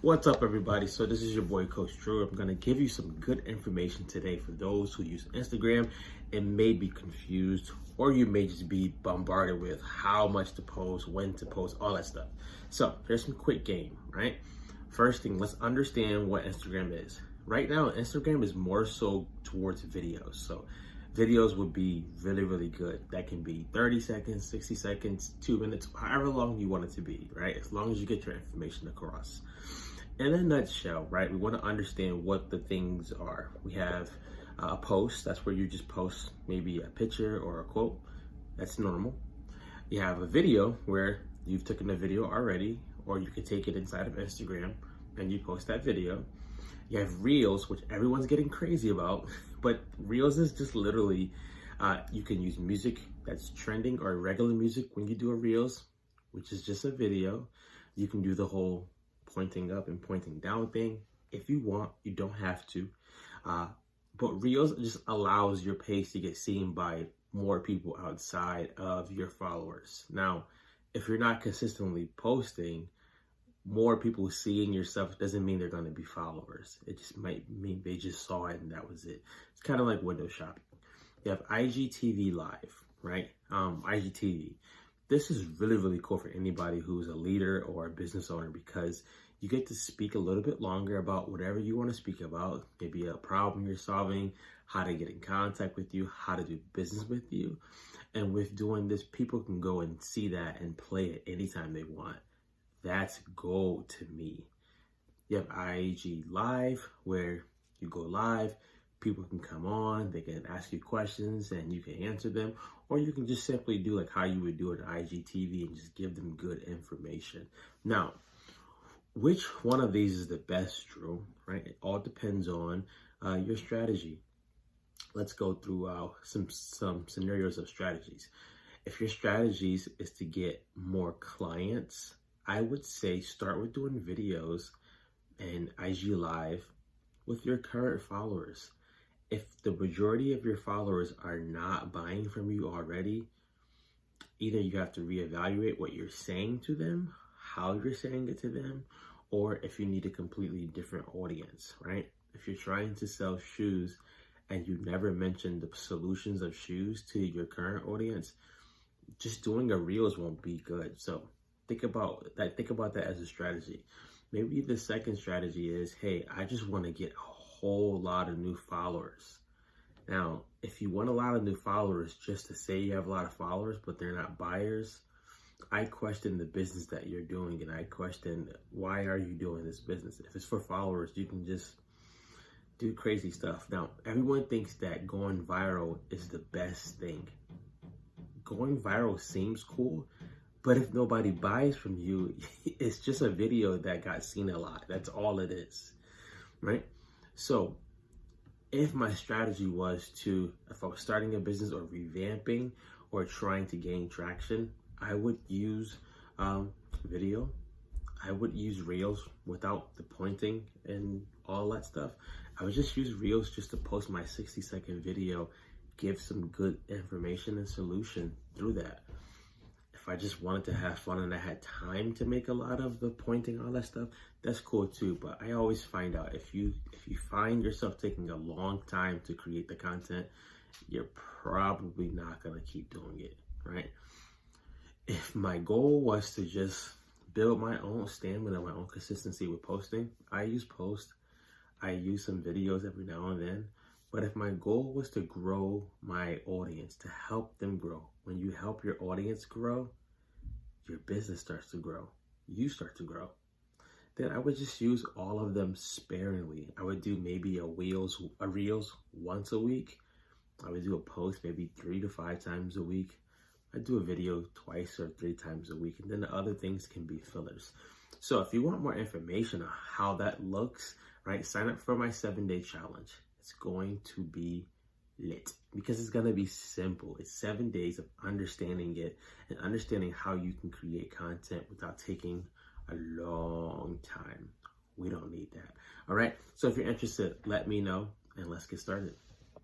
What's up, everybody? So this is your boy Coach Drew. I'm gonna give you some good information today for those who use Instagram and may be confused, or you may just be bombarded with how much to post, when to post, all that stuff. So here's some quick game, right? First thing, let's understand what Instagram is. Right now, Instagram is more so towards videos. So videos would be really, really good. That can be 30 seconds, 60 seconds, 2 minutes, however long you want it to be, right? As long as you get your information across. In a nutshell, right, we want to understand what the things are. We have a post, that's where you just post maybe a picture or a quote. That's normal. You have a video where you've taken a video already, or you can take it inside of Instagram and you post that video. You have Reels, which everyone's getting crazy about, but Reels is just literally, you can use music that's trending or regular music when you do a Reels, which is just a video. You can do the whole pointing up and pointing down thing if you want. You don't have to, but Reels just allows your page to get seen by more people outside of your followers. Now, if you're not consistently posting, more people seeing your stuff doesn't mean they're going to be followers. It just might mean they just saw it and that was it. It's kind of like window shopping. You have IGTV Live, right? IGTV. This is really, really cool for anybody who's a leader or a business owner, because you get to speak a little bit longer about whatever you want to speak about. Maybe a problem you're solving, how to get in contact with you, how to do business with you. And with doing this, people can go and see that and play it anytime they want. That's gold to me. You have IG Live, where you go live, people can come on, they can ask you questions and you can answer them, or you can just simply do like how you would do it on IGTV and just give them good information. Now, which one of these is the best, Drew? Right? It all depends on your strategy. Let's go through some scenarios of strategies. If your strategies is to get more clients, I would say start with doing videos and IG Live with your current followers. If the majority of your followers are not buying from you already, either you have to reevaluate what you're saying to them, how you're saying it to them, or if you need a completely different audience, right? If you're trying to sell shoes and you never mentioned the solutions of shoes to your current audience, just doing a Reels won't be good. So think about that. Think about that as a strategy. Maybe the second strategy is, hey, I just want to get a whole lot of new followers. Now, if you want a lot of new followers just to say you have a lot of followers, but they're not buyers, I question the business that you're doing, and I question, why are you doing this business? If it's for followers, you can just do crazy stuff. Now, everyone thinks that going viral is the best thing. Going viral seems cool, but if nobody buys from you, it's just a video that got seen a lot. That's all it is, right? So if my strategy was if I was starting a business or revamping or trying to gain traction, I would use video. I would use Reels without the pointing and all that stuff. I would just use Reels just to post my 60-second video, give some good information and solution through that. If I just wanted to have fun and I had time to make a lot of the pointing, all that stuff, that's cool too. But I always find out, if you find yourself taking a long time to create the content, you're probably not gonna keep doing it, right? If my goal was to just build my own stamina, my own consistency with posting, I use post. I use some videos every now and then. But if my goal was to grow my audience, to help them grow, when you help your audience grow, your business starts to grow. You start to grow. Then I would just use all of them sparingly. I would do maybe a Reels once a week. I would do a post maybe 3 to 5 times a week. I do a video 2 or 3 times a week, and then the other things can be fillers. So if you want more information on how that looks, right, sign up for my 7-day challenge. It's going to be lit because it's going to be simple. It's 7 days of understanding it and understanding how you can create content without taking a long time. We don't need that. All right. So if you're interested, let me know and let's get started.